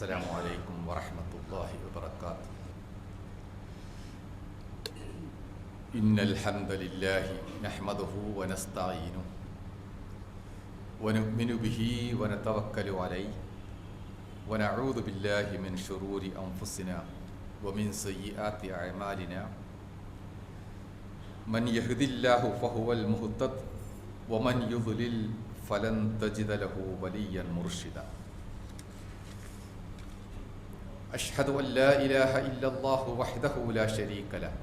السلام عليكم ورحمة الله وبركاته. إن الحمد لله نحمده ونستعينه ونؤمن به ونتوكل عليه ونعوذ بالله من شرور أنفسنا ومن سيئات أعمالنا. من يهد الله فهو المهتد ومن يضلل فلن تجد له وليا مرشدا. أشهد أن لا إله إلا الله وحده لا شريك له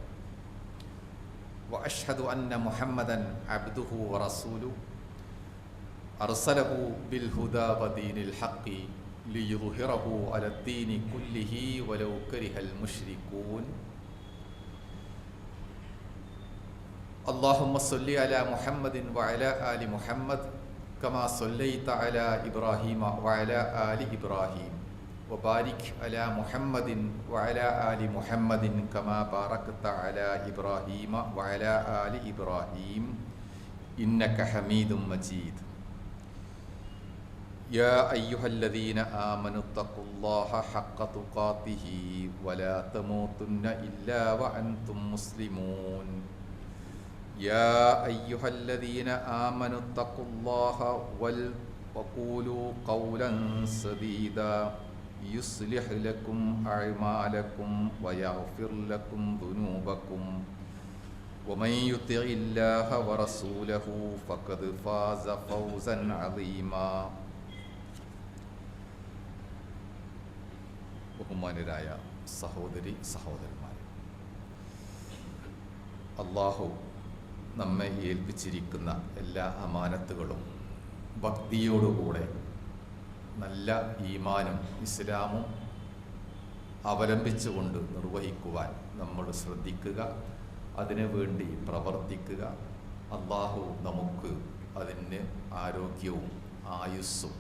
وأشهد أن محمدا عبده ورسوله أرسله بالهدى ودين الحق ليظهره على الدين كله ولو كره المشركون. اللهم صل على محمد وعلى آل محمد كما صليت على إبراهيم وعلى آل إبراهيم وبارك على محمد وعلى آل محمد كما باركت على إبراهيم وعلى آل إبراهيم إنك حميد مجيد. يا أيها الذين آمنوا اتقوا الله حق تقاته ولا تموتن إلا وأنتم مسلمون. يا أيها الذين آمنوا اتقوا الله وقولوا قولا سديدا يصلح لكم أعمالكم ويغفر لكم ذنوبكم ومن يطع الله ورسوله فقد فاز فوزا عظيما. ബഹുമാനരായ സഹോദരി സഹോദരന്മാരെ, അല്ലാഹു നമ്മെ ഏൽപ്പിച്ചിരിക്കുന്ന എല്ലാ അമാനത്തുകളും ഭക്തിയോടുകൂടെ നല്ല ഈമാനും ഇസ്ലാമും അവലംബിച്ചുകൊണ്ട് നിർവഹിക്കുവാൻ നമ്മൾ ശ്രദ്ധിക്കുക, അതിനു വേണ്ടി പ്രവർത്തിക്കുക. അല്ലാഹു നമുക്ക് അതിന് ആരോഗ്യവും ആയുസ്സും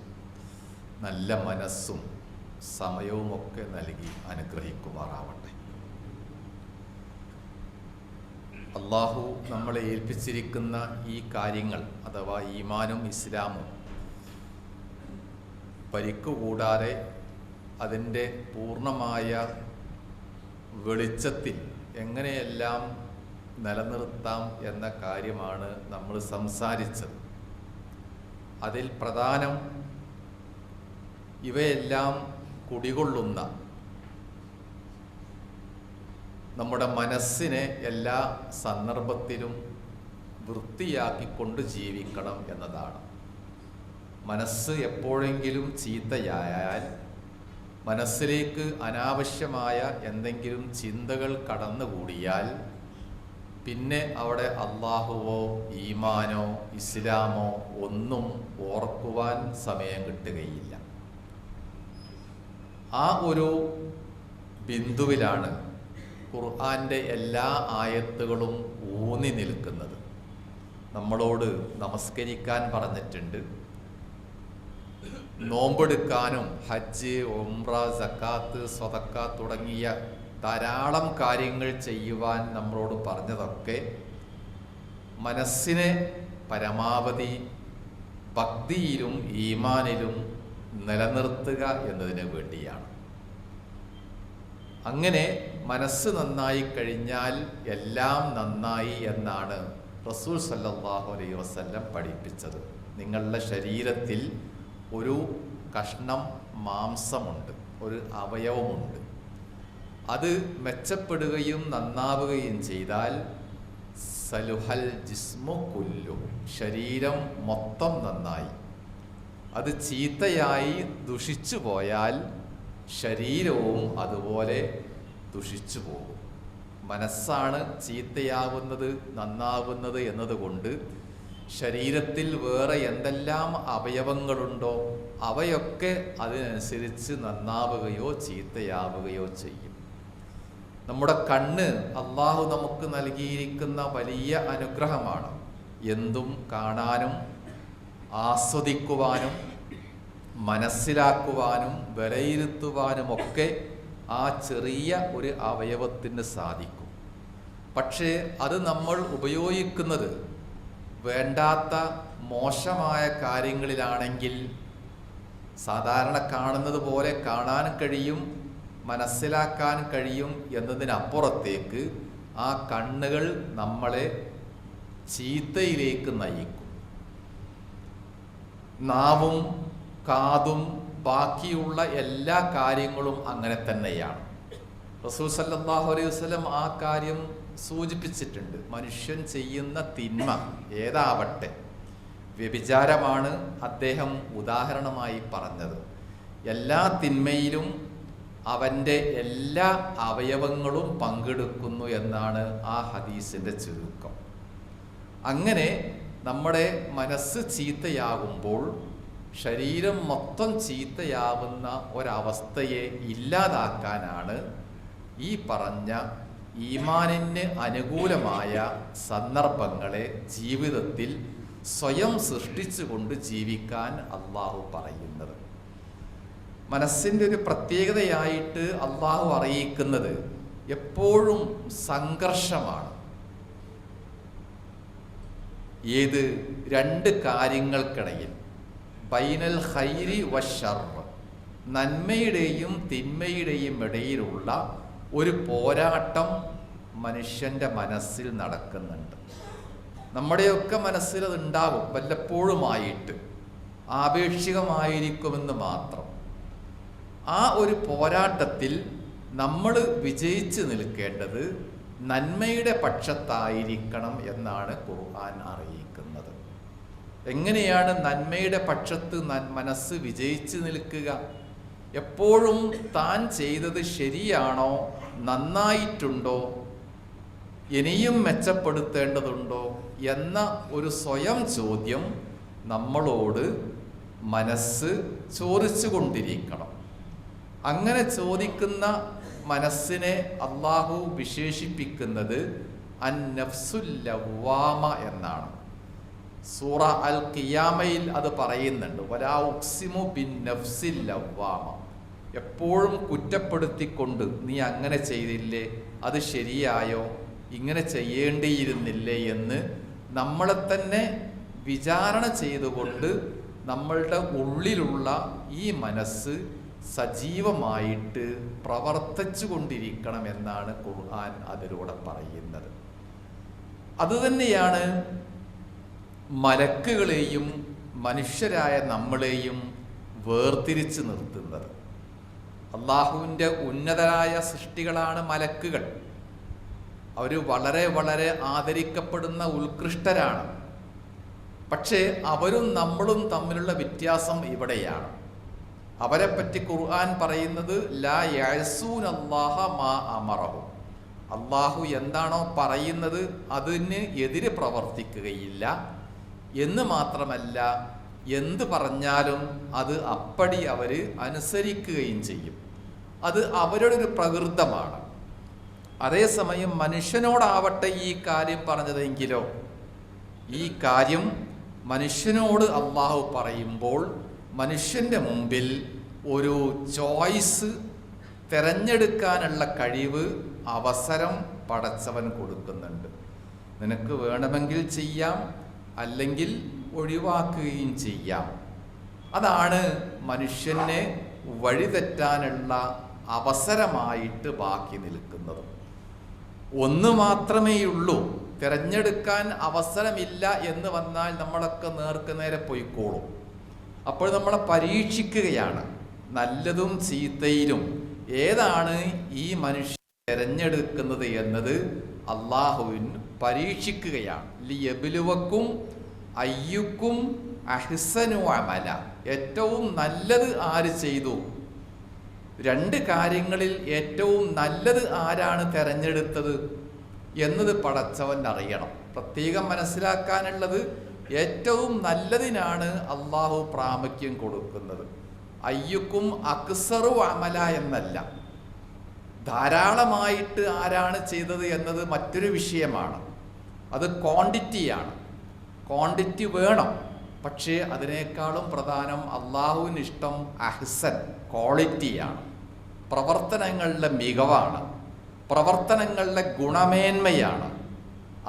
നല്ല മനസ്സും സമയവുമൊക്കെ നൽകി അനുഗ്രഹിക്കുമാറാവട്ടെ. അല്ലാഹു നമ്മളെ ഏൽപ്പിച്ചിരിക്കുന്ന ഈ കാര്യങ്ങൾ അഥവാ ഈമാനും ഇസ്ലാമും പരിക്കുകൂടാതെ അതിൻ്റെ പൂർണ്ണമായ വെളിച്ചത്തിൽ എങ്ങനെയെല്ലാം നിലനിർത്താം എന്ന കാര്യമാണ് നമ്മൾ സംസാരിച്ചത്. അതിൽ പ്രധാനം ഇവയെല്ലാം കുടികൊള്ളുന്ന നമ്മുടെ മനസ്സിനെ എല്ലാ സന്ദർഭത്തിലും വൃത്തിയാക്കിക്കൊണ്ട് ജീവിക്കണം എന്നതാണ്. മനസ്സ് എപ്പോഴെങ്കിലും ചീത്തയായാൽ, മനസ്സിലേക്ക് അനാവശ്യമായ എന്തെങ്കിലും ചിന്തകൾ കടന്നുകൂടിയാൽ പിന്നെ അവിടെ അല്ലാഹുവോ ഈമാനോ ഇസ്ലാമോ ഒന്നും ഓർക്കുവാൻ സമയം കിട്ടുകയില്ല. ആ ഒരു ബിന്ദുവിലാണ് ഖുർആന്റെ എല്ലാ ആയത്തുകളും ഊന്നി നിൽക്കുന്നത്. നമ്മളോട് നമസ്കരിക്കാൻ പറഞ്ഞിട്ടുണ്ട്, നോമ്പെടുക്കാനും ഹജ്ജ്, ഉംറ, സക്കാത്ത്, സ്വതക്ക തുടങ്ങിയ ധാരാളം കാര്യങ്ങൾ ചെയ്യുവാൻ നമ്മളോട് പറഞ്ഞതൊക്കെ മനസ്സിനെ പരമാവധി ഭക്തിയിലും ഈമാനിലും നിലനിർത്തുക എന്നതിന് വേണ്ടിയാണ്. അങ്ങനെ മനസ്സ് നന്നായി കഴിഞ്ഞാൽ എല്ലാം നന്നായി എന്നാണ് റസൂൽ സല്ലല്ലാഹു അലൈഹി വസല്ലം പഠിപ്പിച്ചത്. നിങ്ങളുടെ ശരീരത്തിൽ ഒരു കഷ്ണം മാംസമുണ്ട്, ഒരു അവയവമുണ്ട്. അത് മെച്ചപ്പെടുകയും നന്നാവുകയും ചെയ്താൽ സലുഹൽ ജിസ്മു കുല്ലു, ശരീരം മൊത്തം നന്നായി. അത് ചീത്തയായി ദുഷിച്ചു പോയാൽ ശരീരവും അതുപോലെ ദുഷിച്ചു പോകും. മനസ്സാണ് ചീത്തയാവുന്നത് നന്നാവുന്നത് എന്നതുകൊണ്ട് ശരീരത്തിൽ വേറെ എന്തെല്ലാം അവയവങ്ങളുണ്ടോ അവയൊക്കെ അതിനനുസരിച്ച് നന്നാവുകയോ ചീത്തയാവുകയോ ചെയ്യും. നമ്മുടെ കണ്ണ് അല്ലാഹു നമുക്ക് നൽകിയിരിക്കുന്ന വലിയ അനുഗ്രഹമാണ്. എന്തും കാണാനും ആസ്വദിക്കുവാനും മനസ്സിലാക്കുവാനും വിലയിരുത്തുവാനുമൊക്കെ ആ ചെറിയ ഒരു അവയവത്തിന് സാധിക്കും. പക്ഷേ അത് നമ്മൾ ഉപയോഗിക്കുന്നത് വേണ്ടാത്ത മോശമായ കാര്യങ്ങളിലാണെങ്കിൽ സാധാരണ കാണുന്നത് പോലെ കാണാൻ കഴിയും, മനസ്സിലാക്കാൻ കഴിയും എന്നതിനപ്പുറത്തേക്ക് ആ കണ്ണുകൾ നമ്മളെ ചീത്തയിലേക്ക് നയിക്കും. നാവും കാതും ബാക്കിയുള്ള എല്ലാ കാര്യങ്ങളും അങ്ങനെ തന്നെയാണ്. റസൂൽ സല്ലല്ലാഹു അലൈഹി വസല്ലം ആ കാര്യം സൂചിപ്പിച്ചിട്ടുണ്ട്. മനുഷ്യൻ ചെയ്യുന്ന തിന്മ ഏതാവട്ടെ, വ്യഭിചാരമാണ് അദ്ദേഹം ഉദാഹരണമായി പറഞ്ഞത്. എല്ലാ തിന്മയിലും അവൻ്റെ എല്ലാ അവയവങ്ങളും പങ്കെടുക്കുന്നു എന്നാണ് ആ ഹദീസിൻ്റെ ചുരുക്കം. അങ്ങനെ നമ്മുടെ മനസ്സ് ചീത്തയാകുമ്പോൾ ശരീരം മൊത്തം ചീത്തയാവുന്ന ഒരവസ്ഥയെ ഇല്ലാതാക്കാനാണ് ഈ പറഞ്ഞ ഈമാനിന് അനുകൂലമായ സന്ദർഭങ്ങളെ ജീവിതത്തിൽ സ്വയം സൃഷ്ടിച്ചുകൊണ്ട് ജീവിക്കാൻ അള്ളാഹു പറയുന്നത്. മനസ്സിൻ്റെ ഒരു പ്രത്യേകതയായിട്ട് അള്ളാഹു അറിയിക്കുന്നത് എപ്പോഴും സംഘർഷമാണ്. ഏത് രണ്ട് കാര്യങ്ങൾക്കിടയിൽ, ബൈനൽ ഖൈരി വശർ, നന്മയുടെയും തിന്മയുടെയും ഇടയിലുള്ള ഒരു പോരാട്ടം മനുഷ്യൻ്റെ മനസ്സിൽ നടക്കുന്നുണ്ട്. നമ്മുടെയൊക്കെ മനസ്സിൽ അതുണ്ടാവും, വല്ലപ്പോഴുമായിട്ട്, ആപേക്ഷികമായിരിക്കുമെന്ന് മാത്രം. ആ ഒരു പോരാട്ടത്തിൽ നമ്മൾ വിജയിച്ച് നിൽക്കേണ്ടത് നന്മയുടെ പക്ഷത്തായിരിക്കണം എന്നാണ് ഖുർആൻ അറിയിക്കുന്നത്. എങ്ങനെയാണ് നന്മയുടെ പക്ഷത്ത് മനസ്സ് വിജയിച്ച് നിൽക്കുക? എപ്പോഴും താൻ ചെയ്തത് ശരിയാണോ, നന്നായിട്ടുണ്ടോ, ഇനിയും മെച്ചപ്പെടുത്തേണ്ടതുണ്ടോ എന്ന ഒരു സ്വയം ചോദ്യം നമ്മളോട് മനസ്സ് ചോദിച്ചു കൊണ്ടിരിക്കണം. അങ്ങനെ ചോദിക്കുന്ന മനസ്സിനെ അള്ളാഹു വിശേഷിപ്പിക്കുന്നത് അൻ-നഫ്സുൽ ലവ്വാമ എന്നാണ്. സൂറ അൽ ഖിയാമയിൽ അത് പറയുന്നുണ്ട്. വലാ ഉഖ്സിമു ബിൻ നഫ്സിൽ ലവ്വാമ. എപ്പോഴും കുറ്റപ്പെടുത്തിക്കൊണ്ട്, നീ അങ്ങനെ ചെയ്തില്ലേ, അത് ശരിയായോ, ഇങ്ങനെ ചെയ്യേണ്ടിയിരുന്നില്ലേ എന്ന് നമ്മളെ തന്നെ വിചാരണ ചെയ്തുകൊണ്ട് നമ്മളുടെ ഉള്ളിലുള്ള ഈ മനസ്സ് സജീവമായിട്ട് പ്രവർത്തിച്ചു കൊണ്ടിരിക്കണം എന്നാണ് ഖുർആൻ അതിലൂടെ പറയുന്നത്. അതുതന്നെയാണ് മലക്കുകളെയും മനുഷ്യരായ നമ്മളെയും വേർതിരിച്ച് നിർത്തുന്നത്. അള്ളാഹുവിൻ്റെ ഉന്നതരായ സൃഷ്ടികളാണ് മലക്കുകൾ. അവർ വളരെ വളരെ ആദരിക്കപ്പെടുന്ന ഉത്കൃഷ്ടരാണ്. പക്ഷേ അവരും നമ്മളും തമ്മിലുള്ള വ്യത്യാസം ഇവിടെയാണ്. അവരെപ്പറ്റി ഖുർആൻ പറയുന്നത് ലാ യഅസൂനല്ലാഹ മാ അമറഹു. അള്ളാഹു എന്താണോ പറയുന്നത് അതിന് എതിരെ പ്രവർത്തിക്കുകയില്ല എന്ന് മാത്രമല്ല, എന്ത് പറഞ്ഞാലും അത് അപ്പടി അവർ അനുസരിക്കുകയും ചെയ്യും. അത് അവരുടെ ഒരു പ്രകൃതമാണ്. അതേസമയം മനുഷ്യനോടാവട്ടെ ഈ കാര്യം പറഞ്ഞതെങ്കിലോ, ഈ കാര്യം മനുഷ്യനോട് അള്ളാഹു പറയുമ്പോൾ മനുഷ്യൻ്റെ മുമ്പിൽ ഒരു ചോയ്സ്, തിരഞ്ഞെടുക്കാനുള്ള കഴിവ്, അവസരം പടച്ചവൻ കൊടുക്കുന്നുണ്ട്. നിനക്ക് വേണമെങ്കിൽ ചെയ്യാം, അല്ലെങ്കിൽ ഒഴിവാക്കുകയും ചെയ്യാം. അതാണ് മനുഷ്യനെ വഴിതെറ്റാനുള്ള അവസരമായിട്ട് ബാക്കി നിൽക്കുന്നത്. ഒന്ന് മാത്രമേയുള്ളൂ, തിരഞ്ഞെടുക്കാൻ അവസരമില്ല എന്ന് വന്നാൽ നമ്മളൊക്കെ നേർക്ക് നേരെ പോയിക്കോളും. അപ്പോൾ നമ്മളെ പരീക്ഷിക്കുകയാണ്. നല്ലതും ചീത്തയിലും ഏതാണ് ഈ മനുഷ്യൻ തിരഞ്ഞെടുക്കുന്നത് എന്നത് അള്ളാഹുവിന് പരീക്ഷിക്കുകയാണ്. ലിയബ്ലുവക്കും അയ്യുക്കും അഹ്സനു അമല. ഏറ്റവും നല്ലത് ആര് ചെയ്തു? രണ്ട് കാര്യങ്ങളിൽ ഏറ്റവും നല്ലത് ആരാണ് തിരഞ്ഞെടുത്തത് എന്നത് പടച്ചവൻ അറിയണം. പ്രത്യേകം മനസ്സിലാക്കാനുള്ളത്, ഏറ്റവും നല്ലതിനാണ് അള്ളാഹു പ്രാമുഖ്യം കൊടുക്കുന്നത്. അയ്യുക്കും അക്സറു അമല എന്നല്ല. ധാരാളമായിട്ട് ആരാണ് ചെയ്തത് എന്നത് മറ്റൊരു വിഷയമാണ്. അത് ക്വാണ്ടിറ്റിയാണ്. ക്വാണ്ടിറ്റി വേണം. പക്ഷേ അതിനേക്കാളും പ്രധാനം അള്ളാഹുവിന് ഇഷ്ടം അഹ്സൻ, ക്വാളിറ്റിയാണ്. പ്രവർത്തനങ്ങളുടെ മികവാണ്, പ്രവർത്തനങ്ങളുടെ ഗുണമേന്മയാണ്.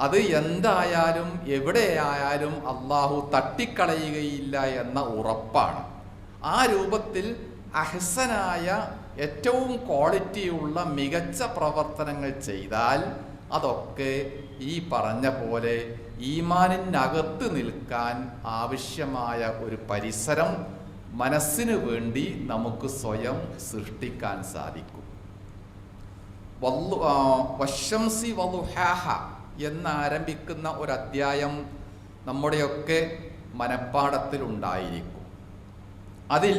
അത് എന്തായാലും എവിടെയായാലും അള്ളാഹു തട്ടിക്കളയുകയില്ല എന്ന ഉറപ്പാണ്. ആ രൂപത്തിൽ അഹ്സനായ ഏറ്റവും ക്വാളിറ്റിയുള്ള മികച്ച പ്രവർത്തനങ്ങൾ ചെയ്താൽ അതൊക്കെ ഈ പറഞ്ഞ പോലെ ഈമാനിനകത്ത് നിൽക്കാൻ ആവശ്യമായ ഒരു പരിസരം മനസ്സിന് വേണ്ടി നമുക്ക് സ്വയം സൃഷ്ടിക്കാൻ സാധിക്കും. വശംസി വളുഹാഹ എന്നാരംഭിക്കുന്ന ഒരു അധ്യായം നമ്മുടെയൊക്കെ മനപ്പാടത്തിലുണ്ടായിരിക്കും. അതിൽ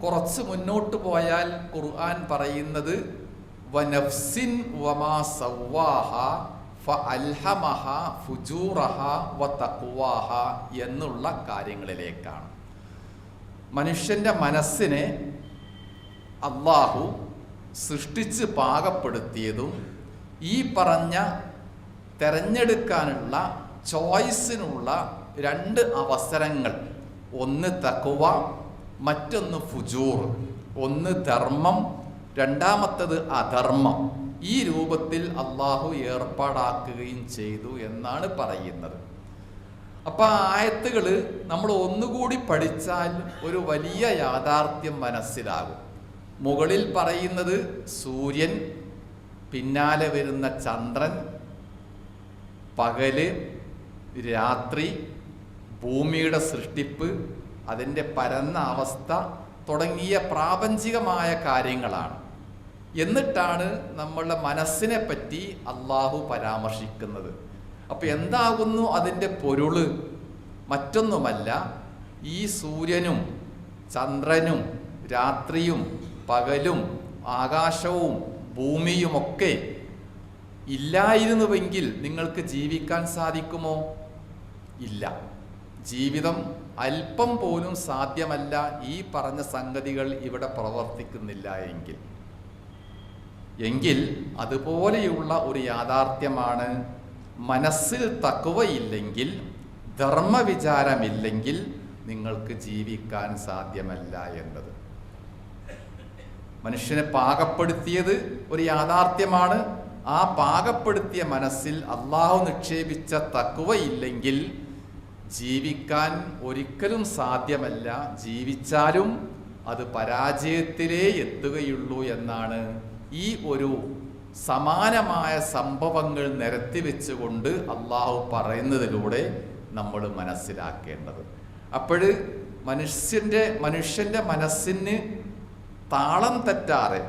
കുറച്ച് മുന്നോട്ട് പോയാൽ ഖുർആൻ പറയുന്നത് വനഫ്സിൻ വമാ സവ്വാഹ ഫഅൽഹമഹ ഫുജൂറഹ വതഖ്വാഹ എന്നുള്ള കാര്യങ്ങളിലേക്കാണ്. മനുഷ്യൻ്റെ മനസ്സിനെ അല്ലാഹു സൃഷ്ടിച്ച് പാകപ്പെടുത്തിയതും ഈ പറഞ്ഞ തെരഞ്ഞെടുക്കാനുള്ള ചോയ്സിനുള്ള രണ്ട് അവസരങ്ങൾ, ഒന്ന് തഖ്വ, മറ്റൊന്ന് ഫുജൂർ, ഒന്ന് ധർമ്മം, രണ്ടാമത്തത് അധർമ്മം. ഈ രൂപത്തിൽ അള്ളാഹു ഏർപ്പാടാക്കുകയും ചെയ്തു എന്നാണ് പറയുന്നത്. അപ്പം ആ ആയത്തുകൾ നമ്മൾ ഒന്നുകൂടി പഠിച്ചാൽ ഒരു വലിയ യാഥാർത്ഥ്യം മനസ്സിലാകും. മുകളിൽ പറയുന്നത് സൂര്യൻ, പിന്നാലെ വരുന്ന ചന്ദ്രൻ, പകല്, രാത്രി, ഭൂമിയുടെ സൃഷ്ടിപ്പ്, അതിൻ്റെ പരന്ന അവസ്ഥ തുടങ്ങിയ പ്രാപഞ്ചികമായ കാര്യങ്ങളാണ്. എന്നിട്ടാണ് നമ്മളുടെ മനസ്സിനെ പറ്റി അള്ളാഹു പരാമർശിക്കുന്നത്. അപ്പം എന്താകുന്നു അതിൻ്റെ പൊരുള്? മറ്റൊന്നുമല്ല, ഈ സൂര്യനും ചന്ദ്രനും രാത്രിയും പകലും ആകാശവും ഭൂമിയുമൊക്കെ ഇല്ലായിരുന്നുവെങ്കിൽ നിങ്ങൾക്ക് ജീവിക്കാൻ സാധിക്കുമോ? ഇല്ല. ജീവിതം അല്പം പോലും സാധ്യമല്ല ഈ പറഞ്ഞ സംഗതികൾ ഇവിടെ പ്രവർത്തിക്കുന്നില്ല എങ്കിൽ അതുപോലെയുള്ള ഒരു യാഥാർത്ഥ്യമാണ് മനസ്സിൽ തഖ്വയില്ലെങ്കിൽ, ധർമ്മവിചാരമില്ലെങ്കിൽ നിങ്ങൾക്ക് ജീവിക്കാൻ സാധ്യമല്ല എന്നത്. മനുഷ്യനെ പാകപ്പെടുത്തിയത് ഒരു യാഥാർത്ഥ്യമാണ്. ആ പാകപ്പെടുത്തിയ മനസ്സിൽ അള്ളാഹു നിക്ഷേപിച്ച തഖ്വയില്ലെങ്കിൽ ജീവിക്കാൻ ഒരിക്കലും സാധ്യമല്ല. ജീവിച്ചാലും അത് പരാജയത്തിലേ എത്തുകയുള്ളൂ എന്നാണ് ഈ ഒരു സമാനമായ സംഭവങ്ങൾ നിരത്തി വെച്ചുകൊണ്ട് അള്ളാഹു പറയുന്നതിലൂടെ നമ്മൾ മനസ്സിലാക്കേണ്ടത്. അപ്പോൾ മനുഷ്യൻ്റെ മനസ്സിന് താളം തെറ്റാതെ,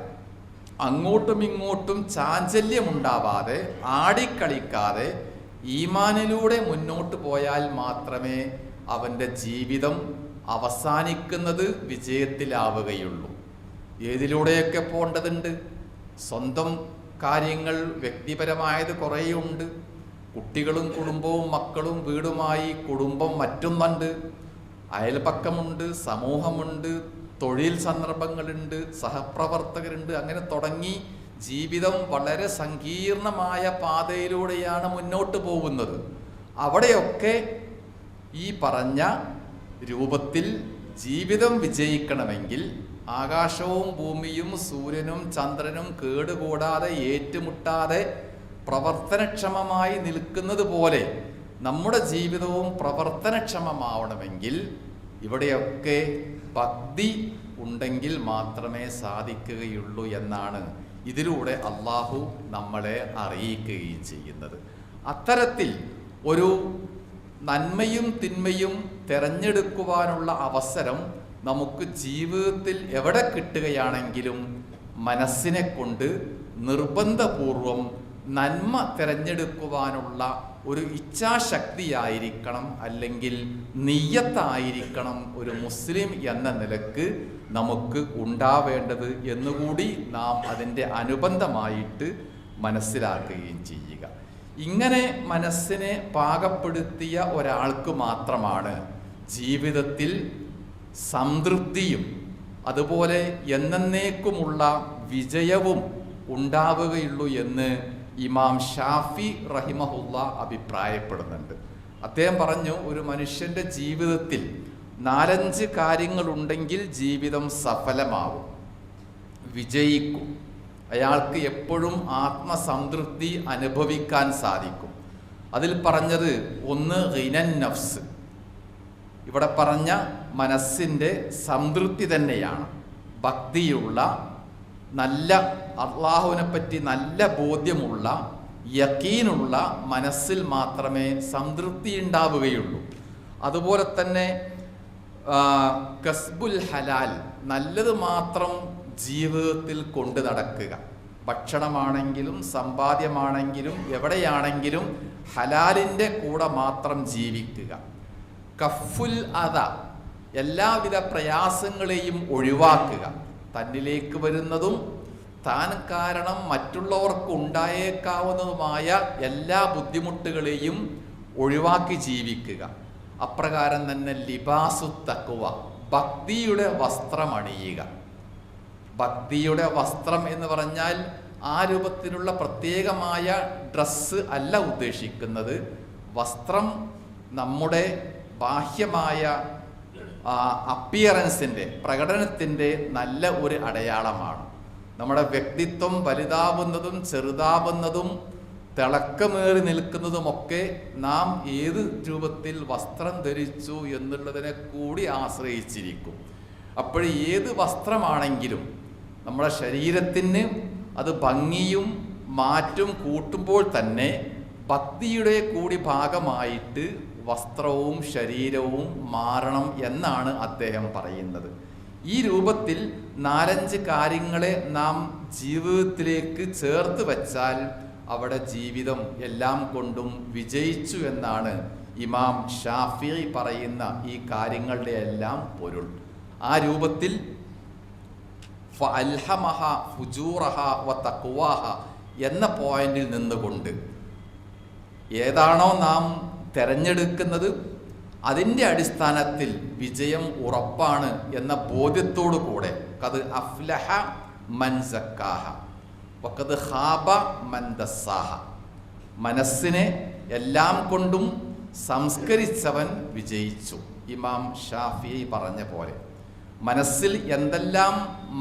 അങ്ങോട്ടും ഇങ്ങോട്ടും ചാഞ്ചല്യമുണ്ടാവാതെ, ആടിക്കളിക്കാതെ ഈമാനിലൂടെ മുന്നോട്ട് പോയാൽ മാത്രമേ അവൻ്റെ ജീവിതം അവസാനിക്കുന്നത് വിജയത്തിലാവുകയുള്ളൂ. ഏതിലൂടെയൊക്കെ പോകേണ്ടതുണ്ട്? സ്വന്തം കാര്യങ്ങൾ വ്യക്തിപരമായത് കുറേയുണ്ട്. കുട്ടികളും കുടുംബവും മക്കളും വീടുമായി കുടുംബം മറ്റൊന്നുണ്ട്, അയൽപക്കമുണ്ട്, സമൂഹമുണ്ട്, തൊഴിൽ സന്ദർഭങ്ങളുണ്ട്, സഹപ്രവർത്തകരുണ്ട്. അങ്ങനെ തുടങ്ങി ജീവിതം വളരെ സങ്കീർണമായ പാതയിലൂടെയാണ് മുന്നോട്ട് പോകുന്നത്. അവിടെയൊക്കെ ഈ പറഞ്ഞ രൂപത്തിൽ ജീവിതം വിജയിക്കണമെങ്കിൽ ആകാശവും ഭൂമിയും സൂര്യനും ചന്ദ്രനും കേടുകൂടാതെ ഏറ്റുമുട്ടാതെ പ്രവർത്തനക്ഷമമായി നിൽക്കുന്നത് പോലെ നമ്മുടെ ജീവിതവും പ്രവർത്തനക്ഷമമാവണമെങ്കിൽ ഇവിടെയൊക്കെ ഭക്തി ഉണ്ടെങ്കിൽ മാത്രമേ സാധിക്കുകയുള്ളൂ എന്നാണ് ഇതിലൂടെ അള്ളാഹു നമ്മളെ അറിയിക്കുകയും ചെയ്യുന്നത്. അത്തരത്തിൽ ഒരു നന്മയും തിന്മയും തിരഞ്ഞെടുക്കുവാനുള്ള അവസരം നമുക്ക് ജീവിതത്തിൽ എവിടെ കിട്ടുകയാണെങ്കിലും മനസ്സിനെ കൊണ്ട് നിർബന്ധപൂർവം നന്മ തിരഞ്ഞെടുക്കുവാനുള്ള ഒരു ഇച്ഛാശക്തിയായിരിക്കണം, അല്ലെങ്കിൽ നിയ്യത്തായിരിക്കണം ഒരു മുസ്ലിം എന്ന നിലക്ക് നമുക്ക് ഉണ്ടാവേണ്ടത് എന്നുകൂടി നാം അതിൻ്റെ അനുബന്ധമായിട്ട് മനസ്സിലാക്കുകയും ചെയ്യുക. ഇങ്ങനെ മനസ്സിനെ പാകപ്പെടുത്തിയ ഒരാൾക്ക് മാത്രമാണ് ജീവിതത്തിൽ സംതൃപ്തിയും അതുപോലെ എന്നേക്കുമുള്ള വിജയവും ഉണ്ടാവുകയുള്ളൂ എന്ന് ഇമാം ഷാഫി റഹിമഹുല്ല അഭിപ്രായപ്പെടുന്നുണ്ട്. അദ്ദേഹം പറഞ്ഞു, ഒരു മനുഷ്യൻ്റെ ജീവിതത്തിൽ 4-5 കാര്യങ്ങളുണ്ടെങ്കിൽ ജീവിതം സഫലമാവും, വിജയിക്കും. അയാൾക്ക് എപ്പോഴും ആത്മസംതൃപ്തി അനുഭവിക്കാൻ സാധിക്കും. അതിൽ പറഞ്ഞത് ഒന്ന് ഗിനൻ നഫ്സ്, ഇവിടെ പറഞ്ഞ മനസ്സിൻ്റെ സംതൃപ്തി തന്നെയാണ്. ഭക്തിയുള്ള, നല്ല അള്ളാഹുവിനെ പറ്റി നല്ല ബോധ്യമുള്ള, യക്കീനുള്ള മനസ്സിൽ മാത്രമേ സംതൃപ്തി ഉണ്ടാവുകയുള്ളൂ. അതുപോലെ തന്നെ കസ്ബുൽ ഹലാൽ, നല്ലത് മാത്രം ജീവിതത്തിൽ കൊണ്ടു നടക്കുക. ഭക്ഷണമാണെങ്കിലും സമ്പാദ്യമാണെങ്കിലും എവിടെയാണെങ്കിലും ഹലാലിൻ്റെ കൂടെ മാത്രം ജീവിക്കുക. കഫുൽ അദ, എല്ലാവിധ പ്രയാസങ്ങളെയും ഒഴിവാക്കുക. തന്നിലേക്ക് വരുന്നതും താൻ കാരണം മറ്റുള്ളവർക്ക് ഉണ്ടായേക്കാവുന്നതുമായ എല്ലാ ബുദ്ധിമുട്ടുകളെയും ഒഴിവാക്കി ജീവിക്കുക. അപ്രകാരം തന്നെ ലിബാസു തഖ്വ, ഭക്തിയുടെ വസ്ത്രം അണിയുക. ഭക്തിയുടെ വസ്ത്രം എന്ന് പറഞ്ഞാൽ ആ രൂപത്തിലുള്ള പ്രത്യേകമായ ഡ്രസ്സ് അല്ല ഉദ്ദേശിക്കുന്നത്. വസ്ത്രം നമ്മുടെ ബാഹ്യമായ അപ്പിയറൻസിൻ്റെ, പ്രകടനത്തിൻ്റെ നല്ല ഒരു അടയാളമാണ്. നമ്മുടെ വ്യക്തിത്വം വലുതാവുന്നതും ചെറുതാവുന്നതും തിളക്കമേറി നിൽക്കുന്നതുമൊക്കെ നാം ഏത് രൂപത്തിൽ വസ്ത്രം ധരിച്ചു എന്നുള്ളതിനെ കൂടി ആശ്രയിച്ചിരിക്കും. അപ്പോൾ ഏത് വസ്ത്രമാണെങ്കിലും നമ്മുടെ ശരീരത്തിന് അത് ഭംഗിയും മാറ്റും കൂട്ടുമ്പോൾ തന്നെ ഭക്തിയുടെ കൂടി ഭാഗമായിട്ട് വസ്ത്രവും ശരീരവും മാറണം എന്നാണ് അദ്ദേഹം പറയുന്നത്. ഈ രൂപത്തിൽ 4-5 കാര്യങ്ങളെ നാം ജീവിതത്തിലേക്ക് ചേർത്ത് വച്ചാൽ അവിടെ ജീവിതം എല്ലാം കൊണ്ടും വിജയിച്ചു എന്നാണ് ഇമാം ഷാഫിഈ പറയുന്ന ഈ കാര്യങ്ങളുടെ എല്ലാം പൊരുൾ. ആ രൂപത്തിൽ ഫഅൽഹമഹ ഫുജൂറഹ വ തഖ്വാഹ എന്ന പോയിന്റിൽ നിന്നുകൊണ്ട് ഏതാണോ നാം തിരഞ്ഞെടുക്കുന്നത് അതിൻ്റെ അടിസ്ഥാനത്തിൽ വിജയം ഉറപ്പാണ് എന്ന ബോധ്യത്തോടു കൂടെ ഖദ് അഫ്ലഹ മൻ സക്കാഹ വഖദ് ഖാബ മൻ ദസ്സാഹ, മനസ്സിനെ എല്ലാം കൊണ്ടും സംസ്കരിച്ചവൻ വിജയിച്ചു. ഇമാം ഷാഫിഈ പറഞ്ഞ പോലെ മനസ്സിൽ എന്തെല്ലാം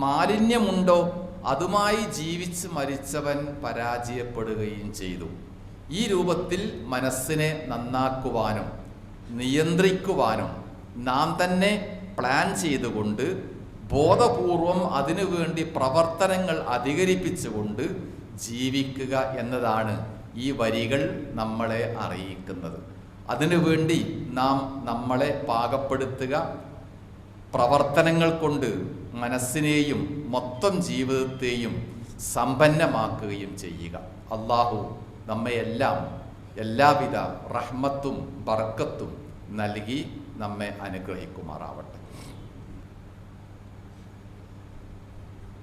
മാലിന്യമുണ്ടോ അതുമായി ജീവിച്ച് മരിച്ചവൻ പരാജയപ്പെടുകയും ചെയ്തു. ഈ രൂപത്തിൽ മനസ്സിനെ നന്നാക്കുവാനും നിയന്ത്രിക്കുവാനും നാം തന്നെ പ്ലാൻ ചെയ്തുകൊണ്ട് ബോധപൂർവം അതിനുവേണ്ടി പ്രവർത്തനങ്ങൾ അധികരിപ്പിച്ചുകൊണ്ട് ജീവിക്കുക എന്നതാണ് ഈ വരികൾ നമ്മളെ അറിയിക്കുന്നത്. അതിനുവേണ്ടി നാം നമ്മളെ പാകപ്പെടുത്തുക, പ്രവർത്തനങ്ങൾ കൊണ്ട് മനസ്സിനെയും മൊത്തം ജീവിതത്തെയും സമ്പന്നമാക്കുകയും ചെയ്യുക. അള്ളാഹു നമ്മയെല്ലാം എല്ലാവിധ റഹ്മത്തും ബർക്കത്തും നൽകി നമ്മെ അനുഗ്രഹിക്കുമാറാവട്ടെ.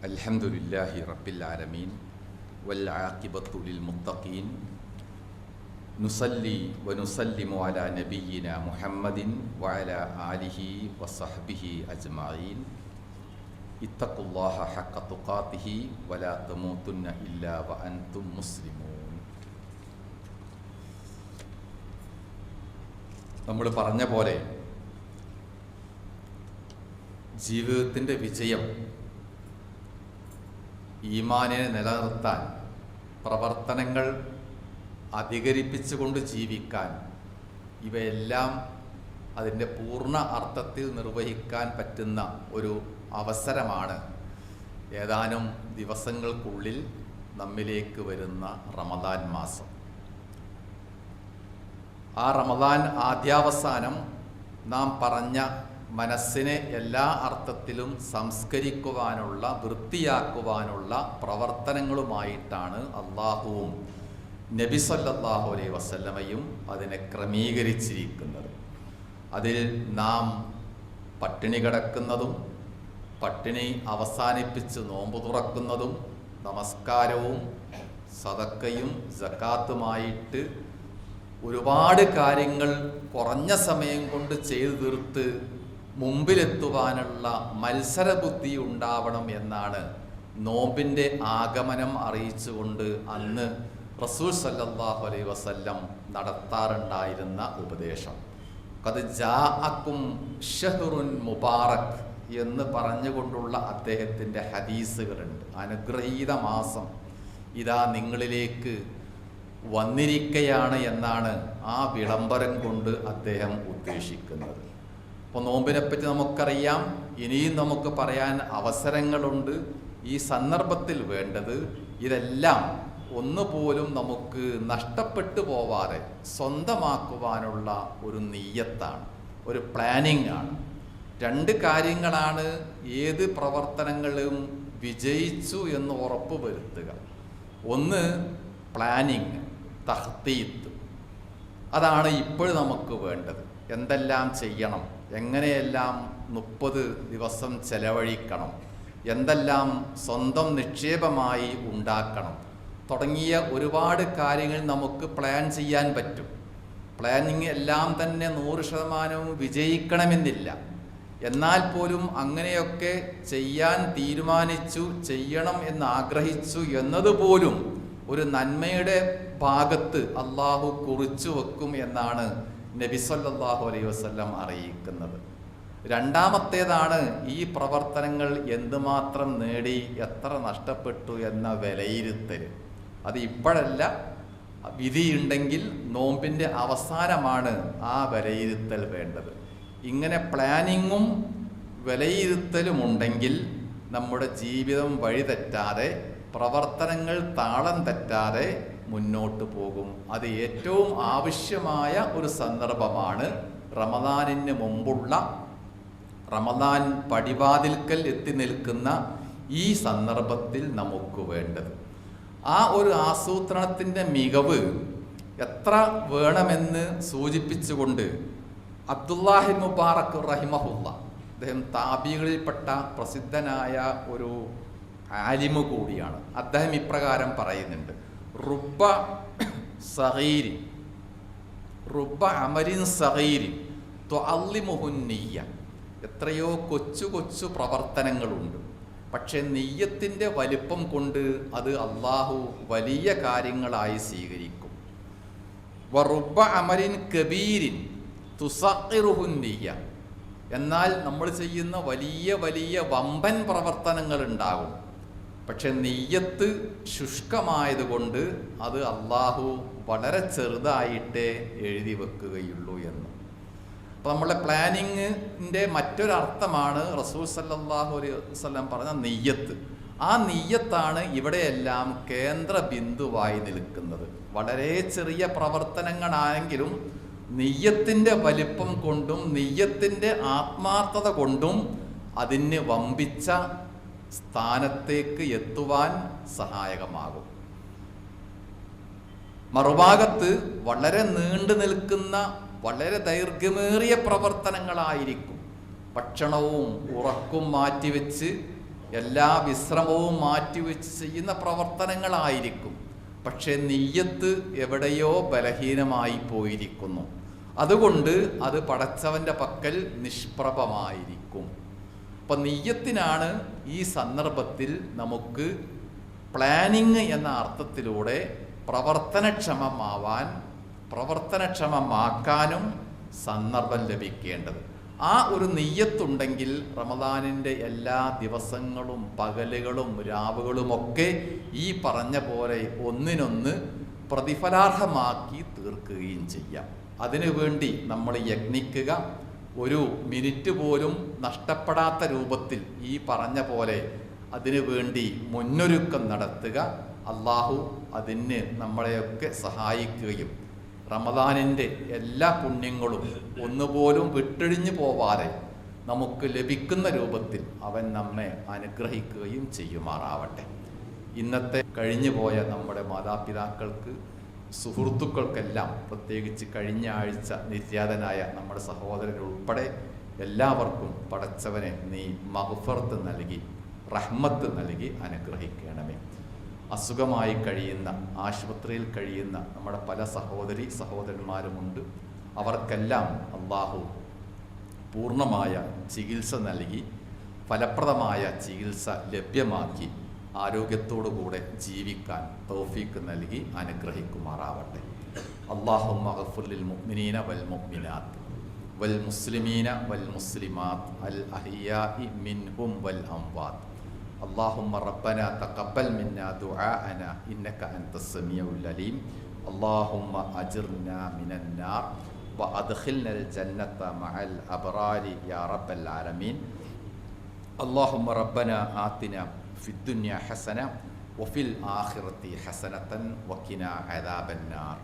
അൽഹംദുലില്ലാഹി റബ്ബിൽ ആലമീൻ വൽ ആഖിബത്തു ലിൽ മുത്തഖീൻ നുസല്ലി വനുസല്ലിമു അലാ നബിയ്യിന മുഹമ്മദിൻ വഅലാ ആലിഹി വസഹ്ബിഹി അജ്മഈൻ. ഇത്തഖുല്ലാഹ ഹഖ്ക തുഖാതിഹി വലാ തമൂതുന്ന ഇല്ലാ വഅൻതും മുസ്ലിമൂൻ. നമ്മൾ പറഞ്ഞ പോലെ ജീവിതത്തിൻ്റെ വിജയം ഈമാനിനെ നിലനിർത്താൻ, പ്രവർത്തനങ്ങൾ അധികരിപ്പിച്ചുകൊണ്ട് ജീവിക്കാൻ, ഇവയെല്ലാം അതിൻ്റെ പൂർണ്ണ അർത്ഥത്തിൽ നിർവഹിക്കാൻ പറ്റുന്ന ഒരു അവസരമാണ് ഏതാനും ദിവസങ്ങൾക്കുള്ളിൽ നമ്മിലേക്ക് വരുന്ന റമദാൻ മാസം. ആ റമദാൻ ആദ്യാവസാനം നാം പറഞ്ഞ മനസ്സിനെ എല്ലാ അർത്ഥത്തിലും സംസ്കരിക്കുവാനുള്ള, വൃത്തിയാക്കുവാനുള്ള പ്രവർത്തനങ്ങളുമായിട്ടാണ് അള്ളാഹുവും നബി സല്ലല്ലാഹു അലൈഹി വസല്ലമയും അതിനെ ക്രമീകരിച്ചിരിക്കുന്നത്. അതിൽ നാം പട്ടിണി കിടക്കുന്നതും പട്ടിണി അവസാനിപ്പിച്ച് നോമ്പ് തുറക്കുന്നതും നമസ്കാരവും സദക്കയും സക്കാത്തുമായിട്ട് ഒരുപാട് കാര്യങ്ങൾ കുറഞ്ഞ സമയം കൊണ്ട് ചെയ്തു തീർത്ത് മുമ്പിലെത്തുവാനുള്ള മത്സരബുദ്ധി ഉണ്ടാവണം എന്നാണ് നോമ്പിൻ്റെ ആഗമനം അറിയിച്ചുകൊണ്ട് അന്ന് റസൂൽ സല്ലല്ലാഹു അലൈഹി വസല്ലം നടത്താറുണ്ടായിരുന്ന ഉപദേശം. ഖദ് ജാഅക്കും ഷഹ്റുൻ മുബാറക് എന്ന് പറഞ്ഞുകൊണ്ടുള്ള അദ്ദേഹത്തിൻ്റെ ഹദീസുകളുണ്ട്. അനുഗ്രഹീത മാസം ഇതാ നിങ്ങളിലേക്ക് വന്നിരിക്കയാണ് എന്നാണ് ആ വിളംബരം കൊണ്ട് അദ്ദേഹം ഉദ്ദേശിക്കുന്നത്. അപ്പോൾ നോമ്പിനെപ്പറ്റി നമുക്കറിയാം, ഇനിയും നമുക്ക് പറയാൻ അവസരങ്ങളുണ്ട്. ഈ സന്ദർഭത്തിൽ വേണ്ടത് ഇതെല്ലാം ഒന്നുപോലും നമുക്ക് നഷ്ടപ്പെട്ടു പോവാതെ സ്വന്തമാക്കുവാനുള്ള ഒരു നിയ്യത്താണ്, ഒരു പ്ലാനിങ് ആണ്. രണ്ട് കാര്യങ്ങളാണ് ഏത് പ്രവർത്തനങ്ങളും വിജയിച്ചു എന്ന് ഉറപ്പ് വരുത്തുക. ഒന്ന് പ്ലാനിങ്, തഖ്തീത്ത്. അതാണ് ഇപ്പോൾ നമുക്ക് വേണ്ടത്. എന്തെല്ലാം ചെയ്യണം, എങ്ങനെയെല്ലാം 30 ദിവസം ചെലവഴിക്കണം, എന്തെല്ലാം സ്വന്തം നിക്ഷേപമായി ഉണ്ടാക്കണം തുടങ്ങിയ ഒരുപാട് കാര്യങ്ങൾ നമുക്ക് പ്ലാൻ ചെയ്യാൻ പറ്റും. പ്ലാനിങ് എല്ലാം തന്നെ 100% വിജയിക്കണമെന്നില്ല. എന്നാൽ പോലും അങ്ങനെയൊക്കെ ചെയ്യാൻ തീരുമാനിച്ചു, ചെയ്യണം എന്ന് ആഗ്രഹിച്ചു എന്നതുപോലും ഒരു നന്മയുടെ ഭാഗത്ത് അള്ളാഹു കുറിച്ചു വെക്കും എന്നാണ് നബി സല്ലല്ലാഹു അലൈഹി വസല്ലം അറിയിക്കുന്നത്. രണ്ടാമത്തേതാണ് ഈ പ്രവർത്തനങ്ങൾ എന്തുമാത്രം നേടി, എത്ര നഷ്ടപ്പെട്ടു എന്ന വിലയിരുത്തൽ. അത് ഇപ്പോഴല്ല, വിധിയുണ്ടെങ്കിൽ നോമ്പിൻ്റെ അവസാനമാണ് ആ വിലയിരുത്തൽ വേണ്ടത്. ഇങ്ങനെ പ്ലാനിങ്ങും വിലയിരുത്തലും ഉണ്ടെങ്കിൽ നമ്മുടെ ജീവിതം വഴിതെറ്റാതെ, പ്രവർത്തനങ്ങൾ താളം തെറ്റാതെ മുന്നോട്ട് പോകും. അത് ഏറ്റവും ആവശ്യമായ ഒരു സന്ദർഭമാണ് റമദാനിന് മുമ്പുള്ള, റമദാൻ പടിവാതിൽക്കൽ എത്തി നിൽക്കുന്ന ഈ സന്ദർഭത്തിൽ നമുക്ക് വേണ്ടത്. ആ ഒരു ആസൂത്രണത്തിൻ്റെ മികവ് എത്ര വേണമെന്ന് സൂചിപ്പിച്ചുകൊണ്ട് അബ്ദുല്ലാഹി മുബാറക് റഹിമഹുല്ല, അദ്ദേഹം താബികളിൽപ്പെട്ട പ്രസിദ്ധനായ ഒരു ആലിമു കൂടിയാണ്. അദ്ദേഹം ഇപ്രകാരം പറയുന്നുണ്ട്: റുബ്ബ സഗീരി, റുബ്ബ അമരിൻ സഗീരി തുഅല്ലിമുഹുൻ നിയ്യ. എത്രയോ കൊച്ചു കൊച്ചു പ്രവർത്തനങ്ങളുണ്ട്, പക്ഷെ നെയ്യത്തിൻ്റെ വലിപ്പം കൊണ്ട് അത് അള്ളാഹു വലിയ കാര്യങ്ങളായി സ്വീകരിക്കും. വറുബ്ബ അമരിൻ കബീരിൻ തുസഖിറുഹുൻ നിയ്യ. എന്നാൽ നമ്മൾ ചെയ്യുന്ന വലിയ വലിയ വമ്പൻ പ്രവർത്തനങ്ങൾ ഉണ്ടാകും, പക്ഷെ നെയ്യത്ത് ശുഷ്കമായതുകൊണ്ട് അത് അള്ളാഹു വളരെ ചെറുതായിട്ടേ എഴുതി വെക്കുകയുള്ളൂ എന്ന്. അപ്പോൾ നമ്മളെ പ്ലാനിങ്ങിൻ്റെ മറ്റൊരർത്ഥമാണ് റസൂൽ സല്ലല്ലാഹു അലൈഹി വസല്ലം പറഞ്ഞ നെയ്യത്ത്. ആ നെയ്യത്താണ് ഇവിടെയെല്ലാം കേന്ദ്ര ബിന്ദുവായി നിൽക്കുന്നത്. വളരെ ചെറിയ പ്രവർത്തനങ്ങളാണെങ്കിലും നെയ്യത്തിൻ്റെ വലിപ്പം കൊണ്ടും നെയ്യത്തിൻ്റെ ആത്മാർത്ഥത കൊണ്ടും അതിന് വമ്പിച്ച സ്ഥാനത്തേക്ക് എത്തുവാൻ സഹായകമാകും. മറുഭാഗത്ത് വളരെ നീണ്ടു നിൽക്കുന്ന, വളരെ ദൈർഘ്യമേറിയ പ്രവർത്തനങ്ങളായിരിക്കും. ഭക്ഷണവും ഉറക്കും മാറ്റിവെച്ച്, എല്ലാ വിശ്രമവും മാറ്റിവെച്ച് ചെയ്യുന്ന പ്രവർത്തനങ്ങളായിരിക്കും. പക്ഷെ നിയ്യത്ത് എവിടെയോ ബലഹീനമായി പോയിരിക്കുന്നു. അതുകൊണ്ട് അത് പടച്ചവൻ്റെ പക്കൽ നിഷ്പ്രഭമായിരിക്കും. അപ്പം നിയ്യത്തിനാണ് ഈ സന്ദർഭത്തിൽ നമുക്ക് പ്ലാനിങ് എന്ന അർത്ഥത്തിലൂടെ പ്രവർത്തനക്ഷമമാക്കാനും സന്ദർഭം ലഭിക്കേണ്ടത്. ആ ഒരു നിയ്യത്തുണ്ടെങ്കിൽ റമദാനിൻ്റെ എല്ലാ ദിവസങ്ങളും പകലുകളും രാവുകളുമൊക്കെ ഈ പറഞ്ഞ പോലെ ഒന്നിനൊന്ന് പ്രതിഫലാർഹമാക്കി തീർക്കുകയും ചെയ്യാം. അതിനുവേണ്ടി നമ്മൾ യത്നിക്കുക. ഒരു മിനിറ്റ് പോലും നഷ്ടപ്പെടാത്ത രൂപത്തിൽ ഈ പറഞ്ഞ പോലെ അതിനു വേണ്ടി മുന്നൊരുക്കം നടത്തുക. അള്ളാഹു അതിന് നമ്മളെയൊക്കെ സഹായിക്കുകയും റമദാനിൻ്റെ എല്ലാ പുണ്യങ്ങളും ഒന്നുപോലും വിട്ടൊഴിഞ്ഞു പോവാതെ നമുക്ക് ലഭിക്കുന്ന രൂപത്തിൽ അവൻ നമ്മെ അനുഗ്രഹിക്കുകയും ചെയ്യുമാറാവട്ടെ. ഇന്നത്തെ കഴിഞ്ഞുപോയ നമ്മുടെ മാതാപിതാക്കൾക്ക്, സുഹൃത്തുക്കൾക്കെല്ലാം, പ്രത്യേകിച്ച് കഴിഞ്ഞ ആഴ്ച നിര്യാതനായ നമ്മുടെ സഹോദരരുൾപ്പെടെ എല്ലാവർക്കും പടച്ചവനെ നീ മഗ്ഫിറത്ത് നൽകി, റഹ്മത്ത് നൽകി അനുഗ്രഹിക്കണമേ. അസുഖമായി കഴിയുന്ന, ആശുപത്രിയിൽ കഴിയുന്ന നമ്മുടെ പല സഹോദരന്മാരുമുണ്ട്. അവർക്കെല്ലാം അള്ളാഹു പൂർണ്ണമായ ചികിത്സ നൽകി, ഫലപ്രദമായ ചികിത്സ ലഭ്യമാക്കി ആരോഗ്യത്തോടുകൂടെ ജീവിക്കാൻ തൗഫീക്ക് നൽകി അനുഗ്രഹിക്കുമാറാവട്ടെ. അല്ലാഹുമ്മ ഗഫിർ ലിൽ മുഅ്മിനീന വൽ മുഅ്മിനാത്ത് വൽ മുസ്ലിമീന വൽ മുസ്ലിമാത്ത് അൽ അഹ്യാഇ മിൻഹും വൽ അംവാത്ത്. اللهم ربنا تقبل منا دعاءنا إنك أنت السميع العليم. اللهم أجرنا من النار وأدخلنا الجنة مع الأبرار يا رب العالمين. اللهم ربنا آتنا في الدنيا حسنة وفي الآخرة حسنة وقنا عذاب النار.